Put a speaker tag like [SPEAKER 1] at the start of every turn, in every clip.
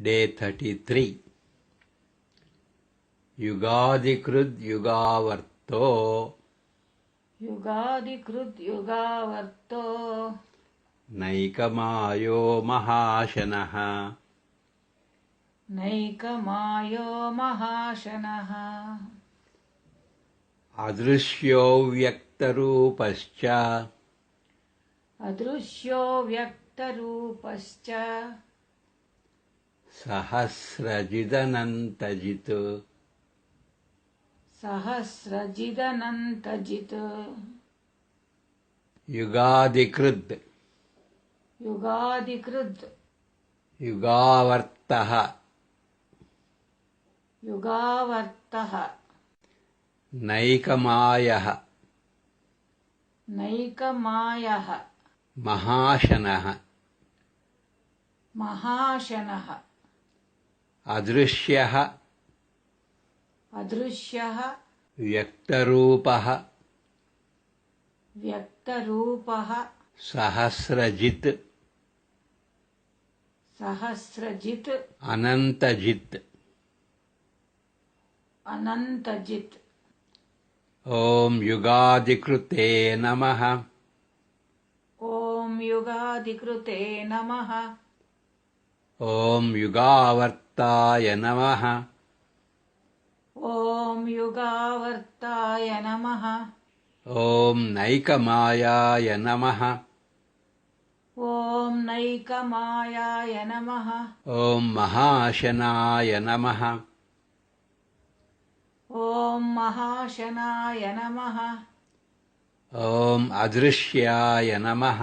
[SPEAKER 1] Day 33. युगादिकृद्युगावर्तो नैकमायो महाशनः अदृश्यो व्यक्तरूपश्च सहस्रजिदनन्तजित् युगादिकृद् युगावर्तः नैकमायः महाशनः अदृश्यः व्यक्तरूपः सहस्रजित् अनन्तजित् ॐ युगादिकृते नमः ॐ युगावर्ताय नमः ॐ नैकमायाय नमः ॐ महाशनाय नमः ॐ अदृश्याय नमः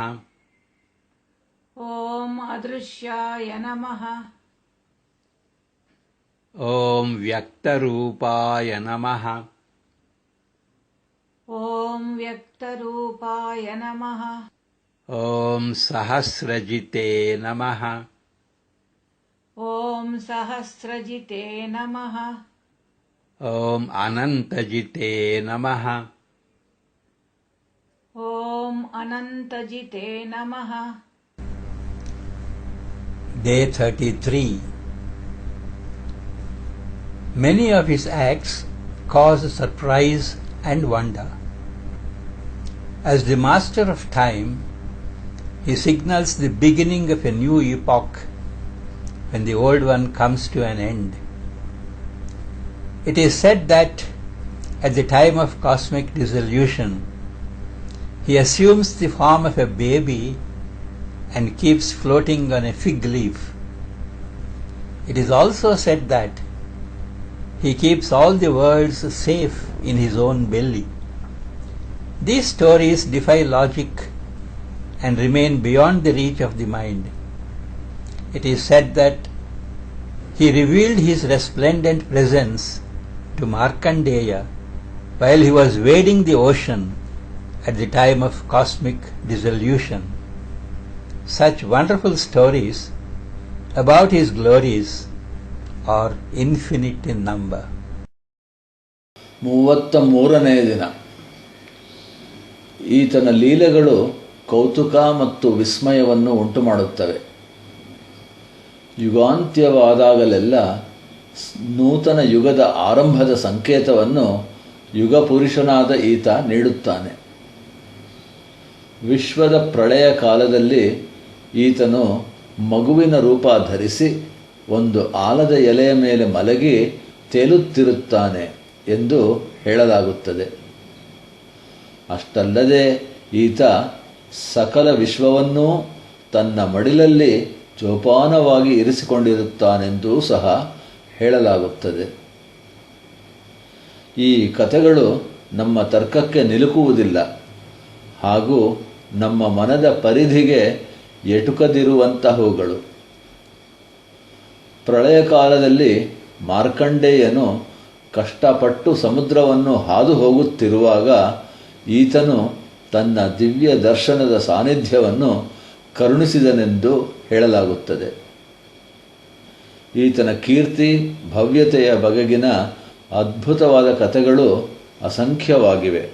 [SPEAKER 1] ॐ व्यक्तरूपाय नमः ॐ सहस्रजिते नमः ॐ अनन्तजिते नमः Day 33. Many of his acts cause surprise and wonder. As the master of time, he signals the beginning of a new epoch when the old one comes to an end. It is said that at the time of cosmic dissolution, he assumes the form of a baby and keeps floating on a fig leaf. It is also said that he keeps all the worlds safe in his own belly. These stories defy logic and remain beyond the reach of the mind. It is said that he revealed his resplendent presence to Markandeya while he was wading the ocean at the time of cosmic dissolution. Such wonderful stories about his glories are infinite in number.
[SPEAKER 2] 33ನೇ ದಿನ. ಈತನ ಲೀಲೆಗಳು ಕೌತುಕ ಮತ್ತು ವಿಸ್ಮಯವನ್ನು ಉಂಟುಮಾಡುತ್ತವೆ. ಯುಗಾಂತ್ಯವಾದಾಗಲೆಲ್ಲ ನೂತನ ಯುಗದ ಆರಂಭದ ಸಂಕೇತವನ್ನು ಯುಗಪುರುಷನಾದ ಈತ ನೀಡುತ್ತಾನೆ. ವಿಶ್ವದ ಪ್ರಳಯ ಕಾಲದಲ್ಲಿ ಈತನು ಮಗುವಿನ ರೂಪ ಧರಿಸಿ ಒಂದು ಆಲದ ಎಲೆಯ ಮೇಲೆ ಮಲಗಿ ತೇಲುತ್ತಿರುತ್ತಾನೆ ಎಂದು ಹೇಳಲಾಗುತ್ತದೆ. ಅಷ್ಟಲ್ಲದೆ ಈತ ಸಕಲ ವಿಶ್ವವನ್ನೂ ತನ್ನ ಮಡಿಲಲ್ಲಿ ಜೋಪಾನವಾಗಿ ಇರಿಸಿಕೊಂಡಿರುತ್ತಾನೆಂದೂ ಸಹ ಹೇಳಲಾಗುತ್ತದೆ. ಈ ಕಥೆಗಳು ನಮ್ಮ ತರ್ಕಕ್ಕೆ ನಿಲುಕುವುದಿಲ್ಲ ಹಾಗೂ ನಮ್ಮ ಮನದ ಪರಿಧಿಗೆ ಎಟುಕದಿರುವಂತಹವುಗಳು. ಪ್ರಳಯ ಕಾಲದಲ್ಲಿ ಮಾರ್ಕಂಡೇಯನು ಕಷ್ಟಪಟ್ಟು ಸಮುದ್ರವನ್ನು ಹಾದು ಹೋಗುತ್ತಿರುವಾಗ ಈತನು ತನ್ನ ದಿವ್ಯ ದರ್ಶನದ ಸಾನ್ನಿಧ್ಯವನ್ನು ಕರುಣಿಸಿದನೆಂದು ಹೇಳಲಾಗುತ್ತದೆ. ಈತನ ಕೀರ್ತಿ ಭವ್ಯತೆಯ ಬಗೆಗಿನ ಅದ್ಭುತವಾದ ಕಥೆಗಳು ಅಸಂಖ್ಯವಾಗಿವೆ.